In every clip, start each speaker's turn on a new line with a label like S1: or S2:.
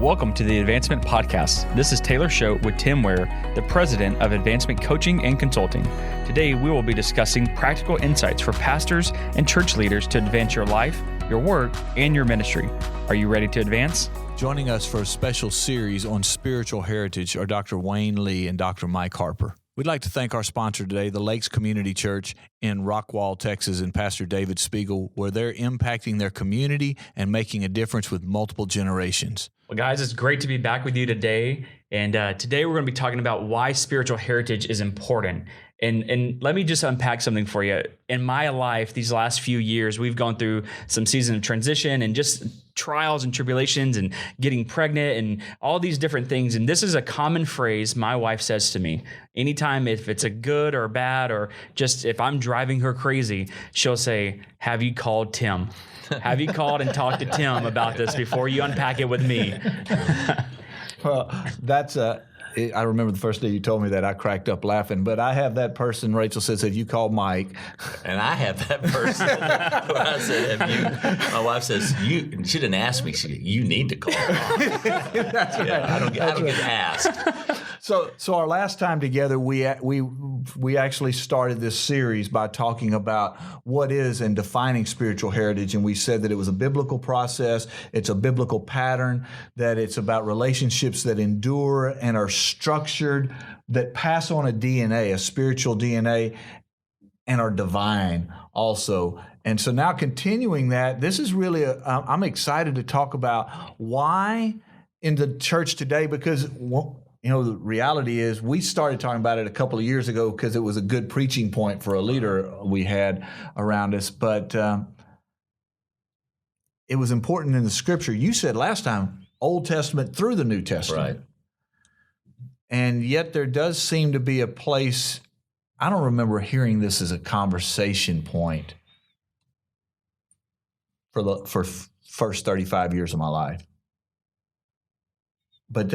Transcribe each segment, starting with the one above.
S1: Welcome to the Advancement Podcast. This is Taylor Schote with Tim Ware, the president of Advancement Coaching and Consulting. Today, we will be discussing practical insights for pastors and church leaders to advance your life, your work, and your ministry. Are you ready to advance?
S2: Joining us for a special series on spiritual heritage are Dr. Wayne Lee and Dr. Mike Harper. We'd like to thank our sponsor today, the Lakes Community Church in Rockwall, Texas, and Pastor David Spiegel, where they're impacting their community and making a difference with multiple generations.
S1: Well, guys, it's great to be back with you today. And today we're going to be talking about why spiritual heritage is important. And let me just unpack something for you. In my life, these last few years, we've gone through some season of transition and just trials and tribulations and getting pregnant and all these different things. And this is a common phrase my wife says to me. Anytime if it's a good or bad or just if I'm driving her crazy, she'll say, "Have you called Tim? Have you called and talked to Tim about this before you unpack it with me?"
S2: Well, I remember the first day you told me that, I cracked up laughing. But I have that person, Rachel says, "Have you called Mike?"
S3: And I have that person. When I said, "Have you?" My wife says, "You." She didn't ask me. She said, "You need to call."
S2: That's right.
S3: I don't get asked.
S2: So our last time together, we actually started this series by talking about what is and defining spiritual heritage, and we said that it was a biblical process, it's a biblical pattern, that it's about relationships that endure and are structured, that pass on a DNA, a spiritual DNA, and are divine also. And so now continuing that, this is really I'm excited to talk about why in the church today, because the reality is we started talking about it a couple of years ago because it was a good preaching point for a leader we had around us. But it was important in the scripture. You said last time, Old Testament through the New Testament.
S3: Right.
S2: And yet there does seem to be a place, I don't remember hearing this as a conversation point for the first 35 years of my life. But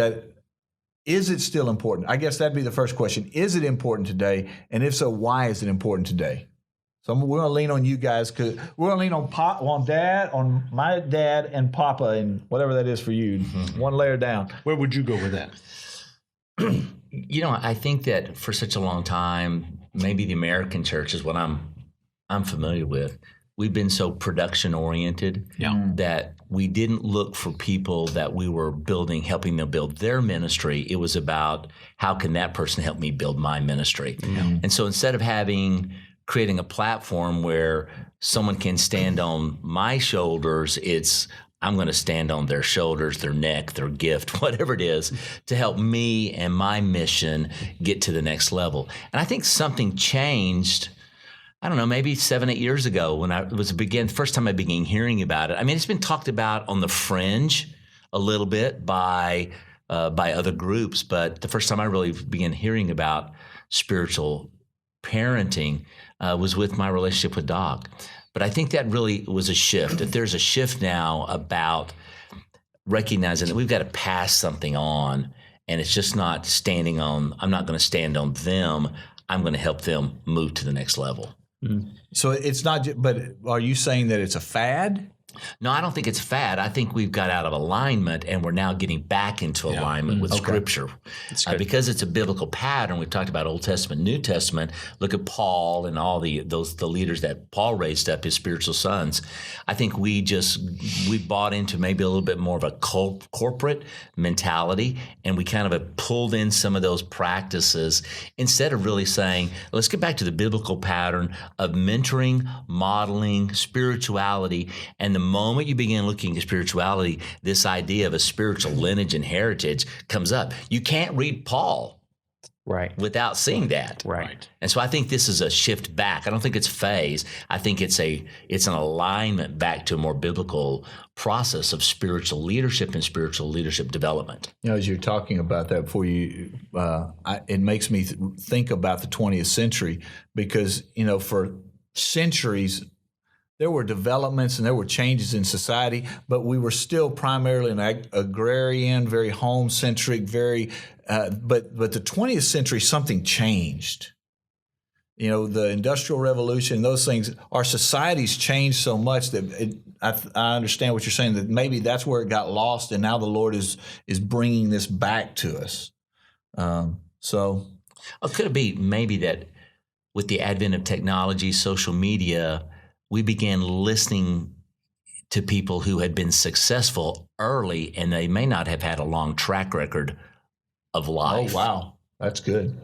S2: is it still important? I guess that'd be the first question. Is it important today? And if so, why is it important today? So we're going to lean on you guys, because we're going to lean on my dad and Papa, and whatever that is for you, one layer down.
S4: Where would you go with that?
S3: I think that for such a long time, maybe the American church is what I'm familiar with. We've been so production oriented that we didn't look for people that we were helping them build their ministry. It was about, how can that person help me build my ministry? And so instead of creating a platform where someone can stand on my shoulders, I'm going to stand on their shoulders, their neck, their gift, whatever it is, to help me and my mission get to the next level. And I think something changed, I don't know, maybe 7-8 years ago when first time I began hearing about it. I mean, it's been talked about on the fringe a little bit by other groups, but the first time I really began hearing about spiritual parenting was with my relationship with Doc. But I think that really was a shift, that there's a shift now about recognizing that we've got to pass something on, and it's just not I'm not going to stand on them, I'm going to help them move to the next level.
S2: So it's not, but are you saying that it's a fad?
S3: No, I don't think it's fad. I think we've got out of alignment and we're now getting back into alignment with Scripture. Because it's a biblical pattern. We've talked about Old Testament, New Testament. Look at Paul and all the leaders that Paul raised up, his spiritual sons. I think we bought into maybe a little bit more of a corporate mentality, and we kind of have pulled in some of those practices instead of really saying, let's get back to the biblical pattern of mentoring, modeling, spirituality. And the moment you begin looking at spirituality, this idea of a spiritual lineage and heritage comes up. You can't read Paul without seeing that.
S1: Right.
S3: And so I think this is a shift back. I don't think it's phase. I think it's an alignment back to a more biblical process of spiritual leadership and spiritual leadership development.
S2: As you're talking about that before it makes me think about the 20th century, because, for centuries, there were developments and there were changes in society, but we were still primarily an agrarian, very home-centric, but the 20th century, something changed. the Industrial Revolution, those things, our society's changed so much that I understand what you're saying, that maybe that's where it got lost, and now the Lord is bringing this back to us.
S3: Could it be maybe that with the advent of technology, social media, we began listening to people who had been successful early, and they may not have had a long track record of life.
S2: Oh, wow. That's good.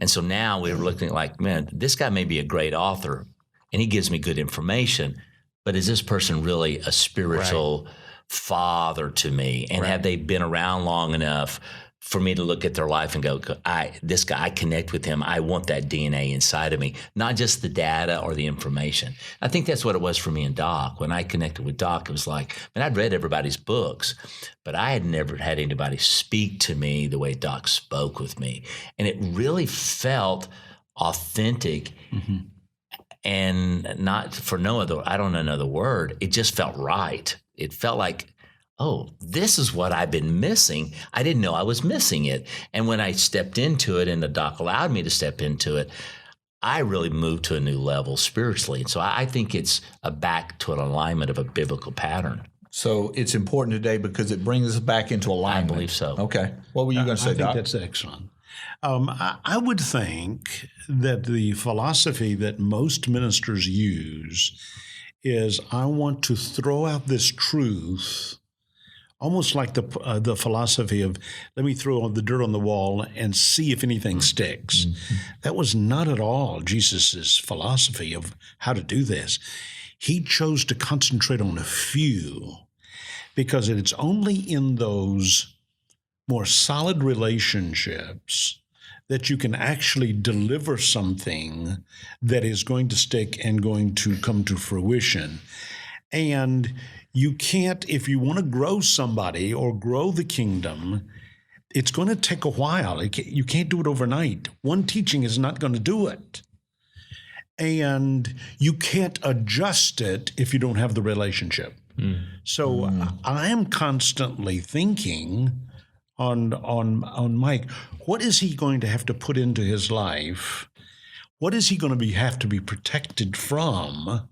S3: And so now we're looking like, man, this guy may be a great author, and he gives me good information, but is this person really a spiritual father to me? And have they been around long enough for me to look at their life and go, this guy, I connect with him. I want that DNA inside of me, not just the data or the information. I think that's what it was for me and Doc. When I connected with Doc, it was like, man, I'd read everybody's books, but I had never had anybody speak to me the way Doc spoke with me. And it really felt authentic. And not for I don't know another word. It just felt right. It felt like, oh, this is what I've been missing. I didn't know I was missing it. And when I stepped into it and the Doc allowed me to step into it, I really moved to a new level spiritually. And so I think it's back to an alignment of a biblical pattern.
S2: So it's important today because it brings us back into alignment.
S3: I believe so.
S2: Okay. What were you going to say, Doc?
S4: I think that's excellent. I would think that the philosophy that most ministers use is, I want to throw out this truth, almost like the philosophy of, let me throw the dirt on the wall and see if anything sticks. That was not at all Jesus's philosophy of how to do this. He chose to concentrate on a few, because it's only in those more solid relationships that you can actually deliver something that is going to stick and going to come to fruition. And you can't, if you want to grow somebody or grow the kingdom, it's going to take a while. You can't do it overnight. One teaching is not going to do it. And you can't adjust it if you don't have the relationship. So I am constantly thinking on Mike, what is he going to have to put into his life? What is he going to have to be protected from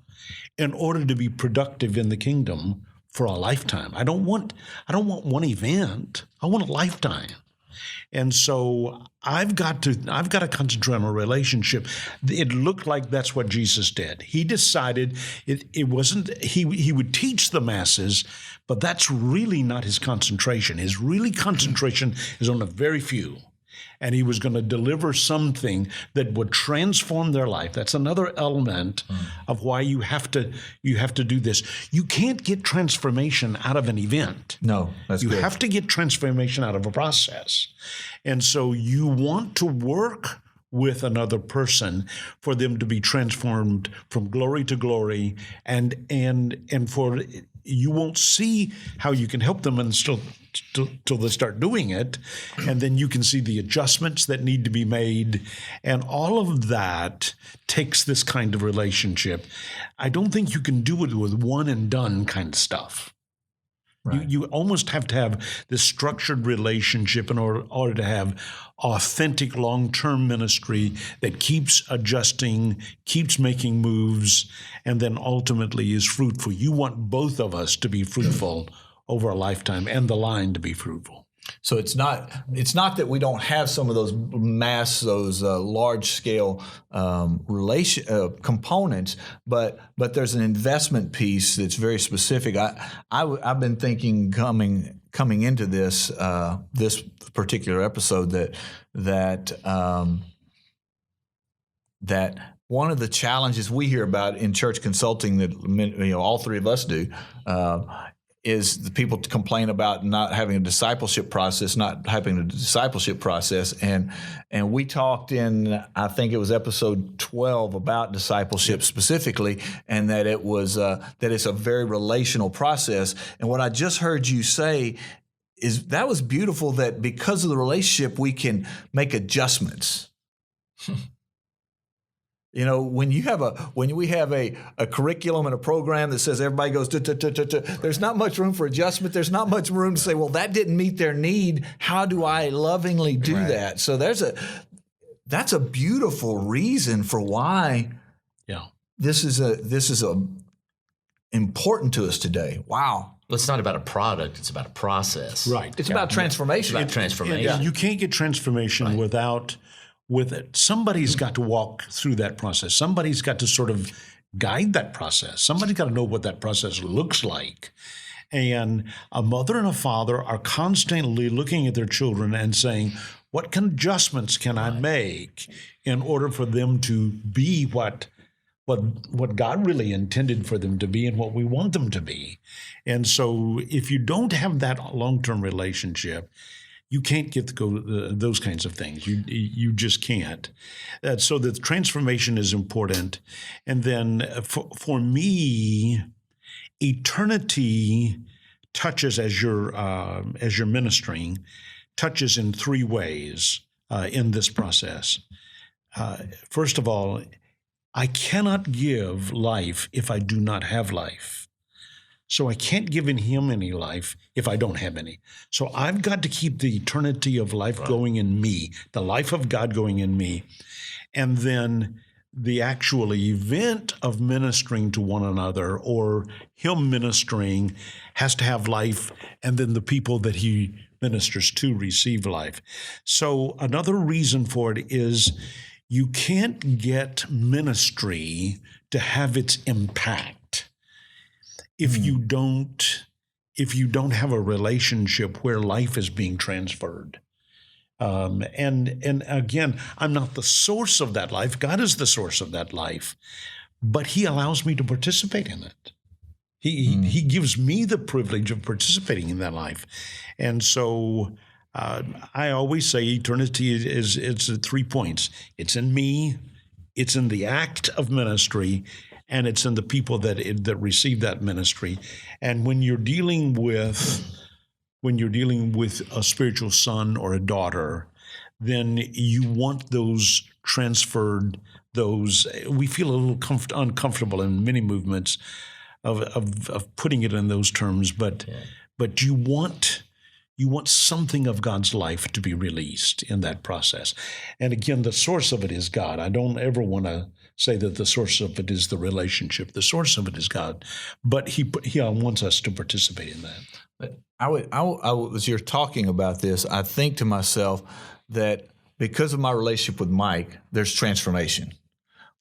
S4: in order to be productive in the kingdom for a lifetime? I don't want one event. I want a lifetime. And so I've got to concentrate on a relationship. It looked like that's what Jesus did. He decided it wasn't, he would teach the masses, but that's really not his concentration. His really concentration is on a very few. And he was going to deliver something that would transform their life. That's another element of why you have to do this. You can't get transformation out of an event.
S2: No, that's good.
S4: You have to get transformation out of a process. And so you want to work with another person for them to be transformed from glory to glory, and for you won't see how you can help them until they start doing it, and then you can see the adjustments that need to be made, and all of that takes this kind of relationship. I don't think you can do it with one and done kind of stuff. Right. You almost have to have this structured relationship in order to have authentic long-term ministry that keeps adjusting, keeps making moves, and then ultimately is fruitful. You want both of us to be fruitful over a lifetime, and the line to be fruitful.
S2: So it's not that we don't have some of those large scale components, but there's an investment piece that's very specific. I've been thinking coming into this particular episode that one of the challenges we hear about in church consulting that all three of us do. Is the people to complain about not having a discipleship process, and we talked in, I think it was episode 12, about discipleship specifically, and that it was that it's a very relational process. And what I just heard you say is that was beautiful, that because of the relationship we can make adjustments. You know, when we have a curriculum and a program that says everybody goes, there's not much room for adjustment. There's not much room to say, well, that didn't meet their need. How do I lovingly do that? So there's that's a beautiful reason for why this is important to us today. Wow.
S3: Well, it's not about a product, it's about a process.
S4: Right.
S2: It's about transformation.
S3: It's about transformation.
S4: And you can't get transformation without it. Somebody's got to walk through that process. Somebody's got to sort of guide that process. Somebody's got to know what that process looks like. And a mother and a father are constantly looking at their children and saying, what adjustments can I make in order for them to be what God really intended for them to be and what we want them to be? And so if you don't have that long-term relationship, you can't get those kinds of things. You just can't. So the transformation is important. And then for me, eternity touches, as you're ministering, touches in three ways in this process. First of all, I cannot give life if I do not have life. So I can't give in him any life if I don't have any. So I've got to keep the eternity of life going in me, the life of God going in me. And then the actual event of ministering to one another, or him ministering, has to have life, and then the people that he ministers to receive life. So another reason for it is you can't get ministry to have its impact if you don't have a relationship where life is being transferred. And again, I'm not the source of that life. God is the source of that life, but he allows me to participate in it. He gives me the privilege of participating in that life. And so I always say eternity it's 3 points. It's in me, it's in the act of ministry, and it's in the people that receive that ministry. And when you're dealing with a spiritual son or a daughter, then you want those transferred. We feel a little uncomfortable in many movements of putting it in those terms, but you want something of God's life to be released in that process. And again, the source of it is God. I don't ever want to say that the source of it is the relationship. The source of it is God, but he wants us to participate in that.
S2: But as you're talking about this, I think to myself that because of my relationship with Mike, there's transformation.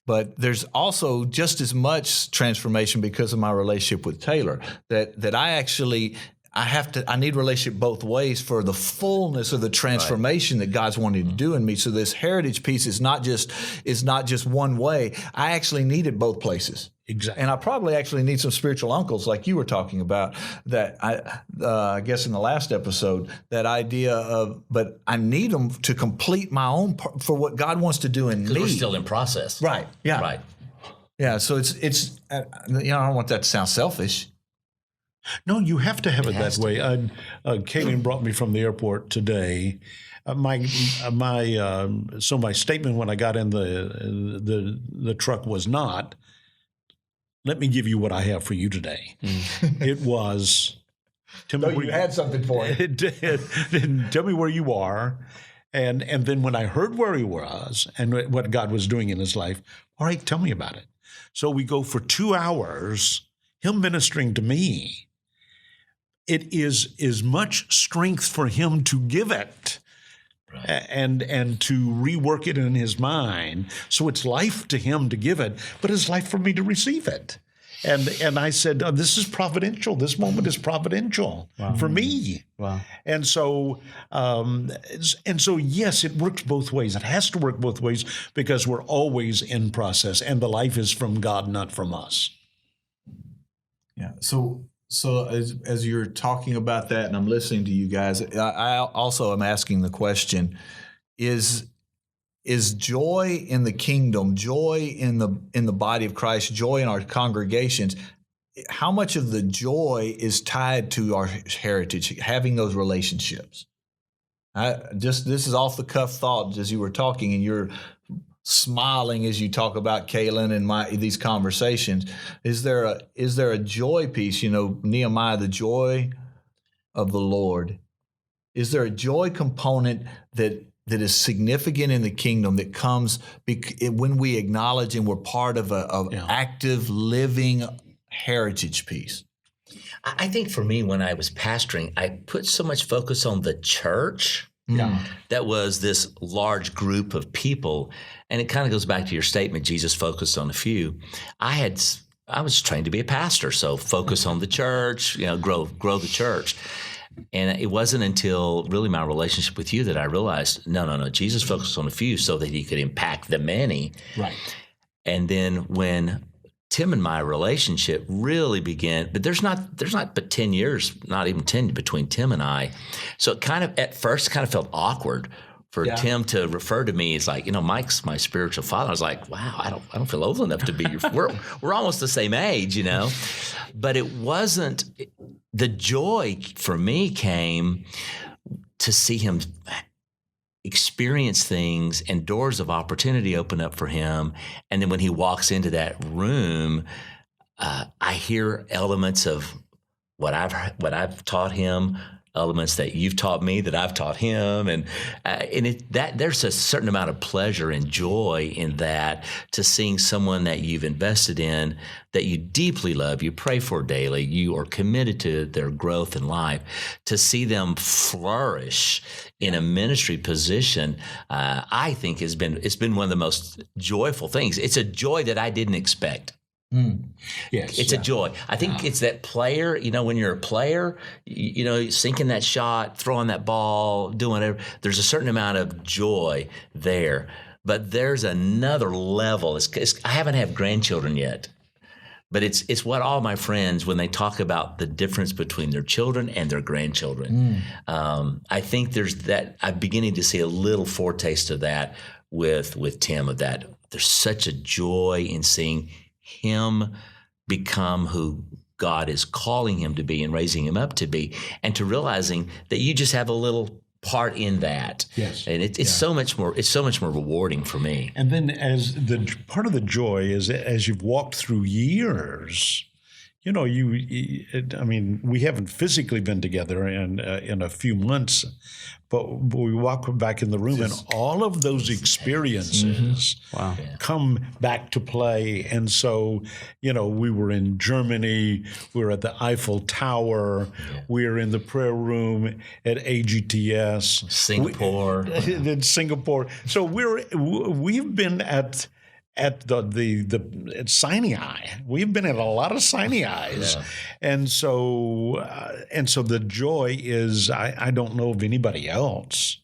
S2: But there's also just as much transformation because of my relationship with Taylor, that I need relationship both ways for the fullness of the transformation that God's wanting to do in me. So this heritage piece is not just one way. I actually need it both places.
S4: Exactly.
S2: And I probably actually need some spiritual uncles like you were talking about, that I guess in the last episode, that idea of, but I need them to complete my own part for what God wants to do in me.
S3: Because we're still in process.
S2: Right. Yeah.
S3: Right.
S2: Yeah. So it's I don't want that to sound selfish.
S4: No, you have to have it that way. Kaylin brought me from the airport today. My statement when I got in the truck was not, let me give you what I have for you today. It was, tell me where
S2: you had something for it.
S4: It did. Tell me where you are. And then when I heard where he was and what God was doing in his life, all right, tell me about it. So we go for 2 hours, him ministering to me. It is as much strength for him to give it and to rework it in his mind. So it's life to him to give it, but it's life for me to receive it. And I said, this is providential. This moment is providential for me.
S1: Wow.
S4: And so yes, it works both ways. It has to work both ways because we're always in process, and the life is from God, not from us.
S2: Yeah. So as you're talking about that, and I'm listening to you guys, I also am asking the question: Is joy in the kingdom, joy in the body of Christ, joy in our congregations? How much of the is tied to our heritage, having those relationships? This is off the cuff thought as you were talking, and you're smiling as you talk about Kaylin and these conversations. Is there a joy piece? Nehemiah, the joy of the Lord. Is there a joy component that that is significant in the kingdom that comes when we acknowledge and we're part of an active, living heritage piece?
S3: I think for me, when I was pastoring, I put so much focus on the church. That was this large group of people. And it kind of goes back to your statement, Jesus focused on a few. I was trained to be a pastor, so focus on the church, grow the church. And it wasn't until really my relationship with you that I realized, no, Jesus focused on a few so that he could impact the many.
S4: Right.
S3: And then when Tim and my relationship really began, but there's not but 10 years, not even 10 between Tim and I. So it kind of, at first, kind of felt awkward for Tim to refer to me as like, Mike's my spiritual father. I was like, wow, I don't feel old enough to be your, we're almost the same age, But it wasn't, the joy for me came to see him experience things and doors of opportunity open up for him. And then when he walks into that room, I hear elements of what I've taught him, elements that you've taught me, that I've taught him, and there's a certain amount of pleasure and joy in that, to seeing someone that you've invested in, that you deeply love, you pray for daily, you are committed to their growth in life, to see them flourish in a ministry position. I think it's been one of the most joyful things. It's a joy that I didn't expect.
S4: Yes,
S3: it's a joy. I think it's that player, when you're a player, sinking that shot, throwing that ball, doing whatever, there's a certain amount of joy there. But there's another level. I haven't had grandchildren yet, but it's what all my friends, when they talk about the difference between their children and their grandchildren, I think there's that. I'm beginning to see a little foretaste of that with Tim, of that. There's such a joy in seeing him become who God is calling him to be and raising him up to be, and to realizing that you just have a little part in that.
S4: Yes.
S3: And it's so much more rewarding for me.
S4: And then as the part of the joy is, as you've walked through years, we haven't physically been together in a few months, but we walk back in the room, and all of those experiences come back to play. And so, we were in Germany, we were at the Eiffel Tower, we were in the prayer room at AGTS,
S3: Singapore.
S4: In Singapore. So we've been at the Sinai. We've been at a lot of Sinai's. And so the joy is, I don't know of anybody else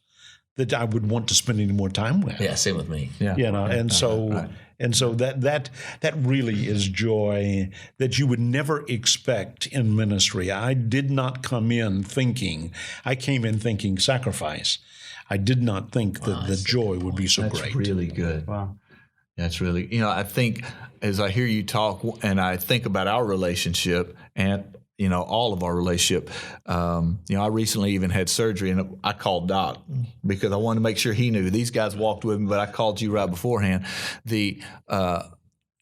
S4: that I would want to spend any more time with.
S3: Yeah, same with me.
S4: And so that really is joy that you would never expect in ministry. I did not come in thinking, I came in thinking sacrifice. I did not think that the joy would be so great.
S2: That's really good.
S1: Wow.
S2: That's really, I think as I hear you talk and I think about our relationship and, all of our relationship, I recently even had surgery, and I called Doc because I wanted to make sure he knew. These guys walked with me, but I called you right beforehand. The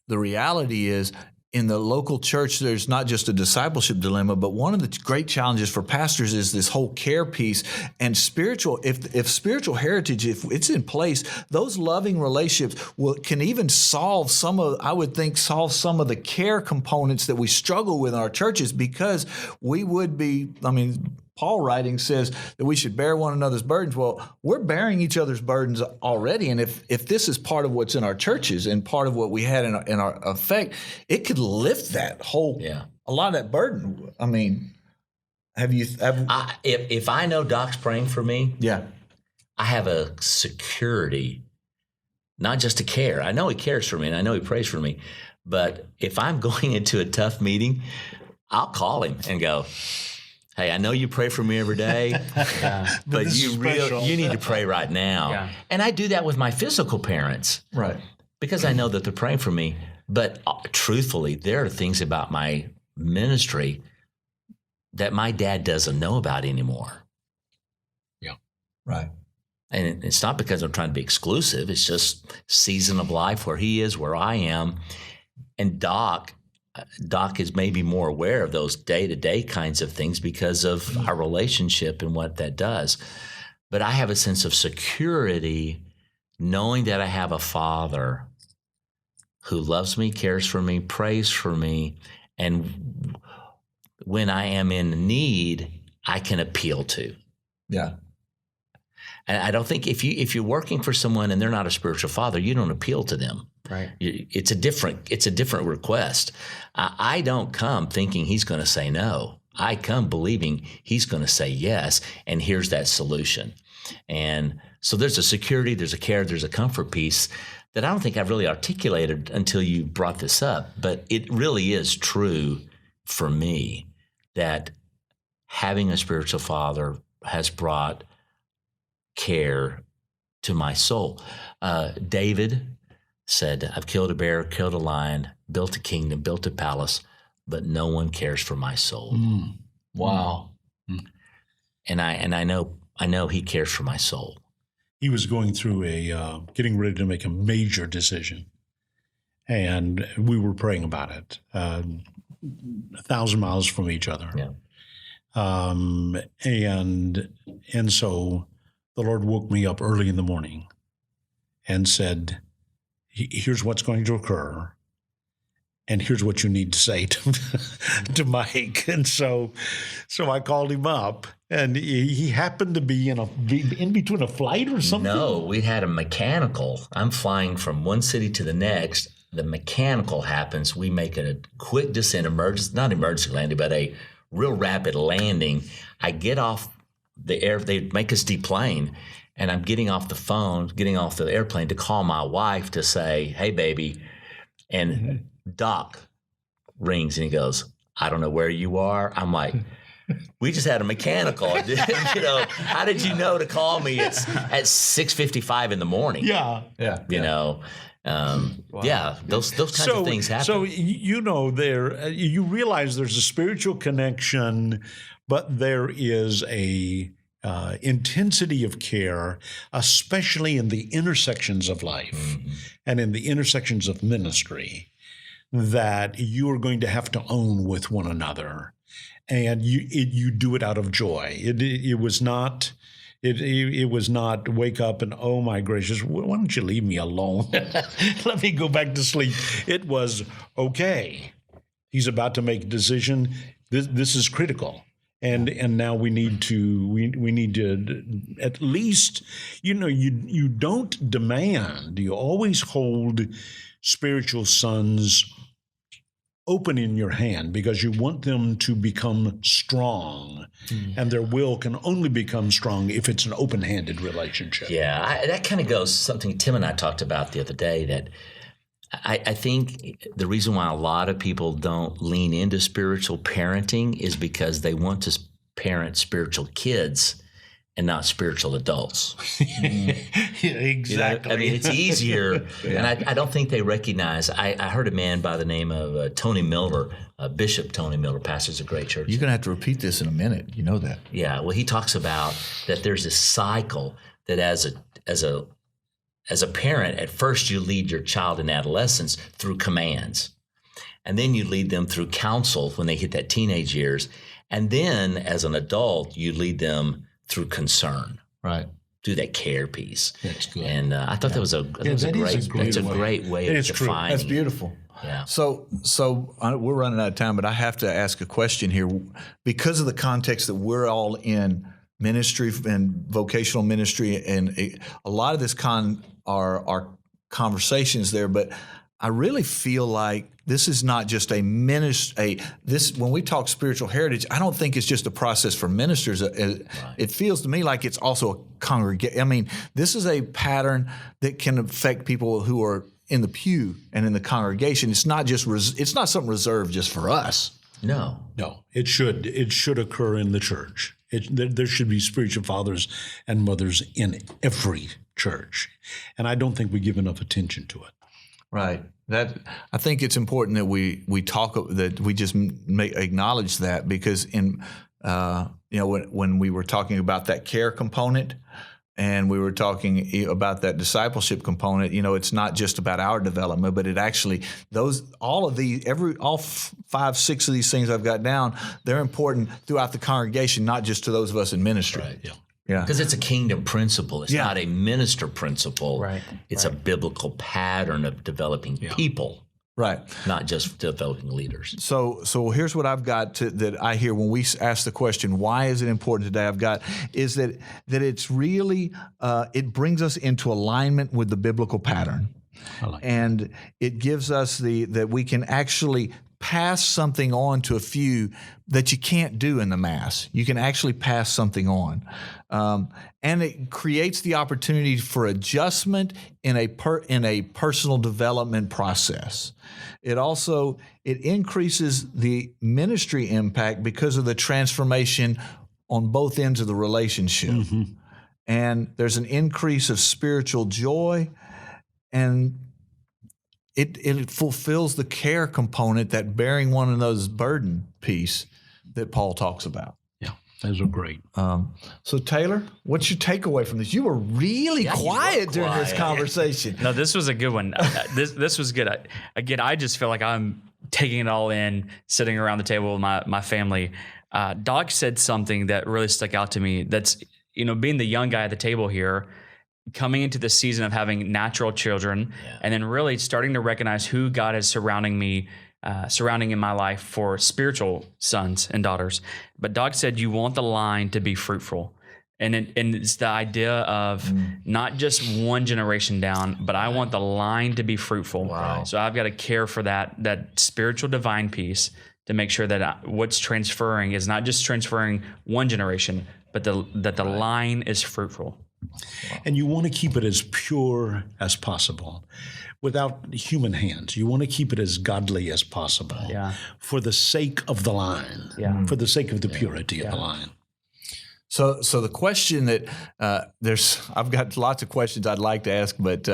S2: reality is, in the local church, there's not just a discipleship dilemma, but one of the great challenges for pastors is this whole care piece and spiritual. If spiritual heritage, if it's in place, those loving relationships can even solve some of the care components that we struggle with in our churches, because we would be, Paul writing says that we should bear one another's burdens. Well, we're bearing each other's burdens already. And if this is part of what's in our churches and part of what we had in our effect, it could lift that whole, a lot of that burden.
S3: If I know Doc's praying for me, I have a security, not just to care. I know he cares for me and I know he prays for me. But if I'm going into a tough meeting, I'll call him and go, hey, I know you pray for me every day, but you need to pray right now. Yeah. And I do that with my physical parents.
S2: Right.
S3: Because I know that they're praying for me. But truthfully, there are things about my ministry that my dad doesn't know about anymore.
S4: Yeah.
S2: Right.
S3: And it's not because I'm trying to be exclusive. It's just season of life where he is, where I am. And Doc is maybe more aware of those day-to-day kinds of things because of our relationship and what that does. but I have a sense of security knowing that I have a Father who loves me, cares for me, prays for me, and when I am in need, I can appeal to.
S2: Yeah.
S3: And I don't think if you're working for someone and they're not a spiritual father, you don't appeal to them.
S1: Right.
S3: It's a different request. I don't come thinking he's going to say no. I come believing he's going to say yes, and here's that solution. And so there's a security, there's a care, there's a comfort piece that I don't think I've really articulated until you brought this up. But it really is true for me that having a spiritual father has brought care to my soul. David said, I've killed a bear, killed a lion, built a kingdom, built a palace, but no one cares for my soul.
S2: Wow.
S3: And I know he cares for my soul.
S4: He was going through getting ready to make a major decision, and we were praying about it, 1,000 miles from each other.
S3: Yeah.
S4: And so the Lord woke me up early in the morning and said, here's what's going to occur, and here's what you need to say to Mike. And so I called him up, and he happened to be in between a flight or something.
S3: No, we had a mechanical. I'm flying from one city to the next. The mechanical happens. We make a quick descent, not emergency landing, but a real rapid landing. I get off the air. They make us deplane, and I'm getting off the airplane to call my wife to say, "Hey, baby," and Doc rings and he goes, "I don't know where you are." I'm like, "We just had a mechanical." How did you know to call me at 6:55 in the morning?
S4: Yeah.
S3: Yeah, those kinds of things happen.
S4: So you realize there's a spiritual connection, but there is a intensity of care, especially in the intersections of life and in the intersections of ministry, that you are going to have to own with one another, and you do it out of joy. It was not. It was not wake up and, oh my gracious, why don't you leave me alone? Let me go back to sleep. It was, okay, he's about to make a decision. This is critical. And now we need to at least, you don't demand, you always hold spiritual sons open in your hand because you want them to become strong, and their will can only become strong if it's an open-handed relationship.
S3: Yeah, that kind of goes something Tim and I talked about the other day, that I think the reason why a lot of people don't lean into spiritual parenting is because they want to parent spiritual kids and not spiritual adults.
S4: Yeah, exactly.
S3: I mean, it's easier, and I don't think they recognize. I heard a man by the name of Tony Miller, Bishop Tony Miller, pastors a great church.
S2: You're going to have to repeat this in a minute. You know that.
S3: Yeah, well, he talks about that there's a cycle that as a parent, at first you lead your child in adolescence through commands, and then you lead them through counsel when they hit that teenage years, and then as an adult you lead them through concern,
S2: right?
S3: Do that care piece.
S2: That's good.
S3: And I thought that was a great way of defining.
S2: That's beautiful.
S3: Yeah.
S2: So we're running out of time, but I have to ask a question here because of the context that we're all in ministry and vocational ministry, and a lot of this are conversations there, but I really feel like this is not just a ministry. When we talk spiritual heritage, I don't think it's just a process for ministers. It feels to me like it's also a congregation. I mean, this is a pattern that can affect people who are in the pew and in the congregation. It's not just. It's not something reserved just for us.
S3: No.
S4: It should occur in the church. There should be spiritual fathers and mothers in every church, and I don't think we give enough attention to it.
S2: Right. That I think it's important that we talk, that we just acknowledge that, because in when we were talking about that care component and we were talking about that discipleship component, it's not just about our development, but it actually all 5, 6 of these things I've got down, they're important throughout the congregation, not just to those of us in ministry.
S3: Right.
S4: Yeah.
S2: Yeah.
S3: Because it's a kingdom principle. It's not a minister principle.
S1: Right.
S3: It's a biblical pattern of developing people.
S2: Right.
S3: Not just developing leaders.
S2: So here's what I've got that I hear when we ask the question, why is it important today? I've got is that it's really, it brings us into alignment with the biblical pattern. And it gives us that we can actually pass something on to a few that you can't do in the mass. You can actually pass something on. And it creates the opportunity for adjustment in a personal development process. It also, it increases the ministry impact because of the transformation on both ends of the relationship. Mm-hmm. And there's an increase of spiritual joy, and it fulfills the care component, that bearing one another's burden piece that Paul talks about.
S4: Yeah, those are great.
S2: So Taylor, what's your takeaway from this? You were really quiet during this conversation.
S1: No, this was a good one. This was good. Again, I just feel like I'm taking it all in, sitting around the table with my family. Doc said something that really stuck out to me. That's, being the young guy at the table here, coming into the season of having natural children, and then really starting to recognize who God is surrounding in my life for spiritual sons and daughters. But Doc said you want the line to be fruitful. And it's the idea of not just one generation down, but I want the line to be fruitful.
S3: Wow.
S1: So I've got to care for that spiritual divine piece to make sure that what's transferring is not just transferring one generation, but that the line is fruitful.
S4: And you want to keep it as pure as possible without human hands. You want to keep it as godly as possible for the sake of the line, for the sake of the purity of the line.
S2: So the question that I've got lots of questions I'd like to ask, but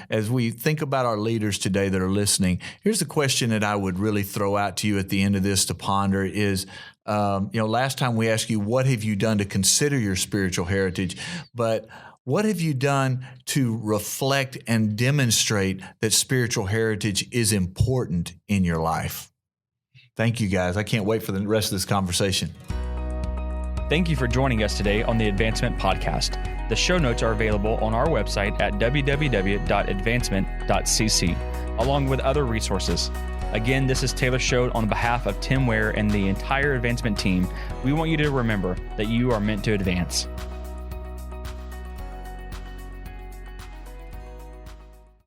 S2: as we think about our leaders today that are listening, here's the question that I would really throw out to you at the end of this to ponder is, last time we asked you, what have you done to consider your spiritual heritage? But what have you done to reflect and demonstrate that spiritual heritage is important in your life? Thank you, guys. I can't wait for the rest of this conversation.
S1: Thank you for joining us today on the Advancement Podcast. The show notes are available on our website at www.advancement.cc, along with other resources. Again, this is Taylor Schode on behalf of Tim Ware and the entire Advancement team. We want you to remember that you are meant to advance.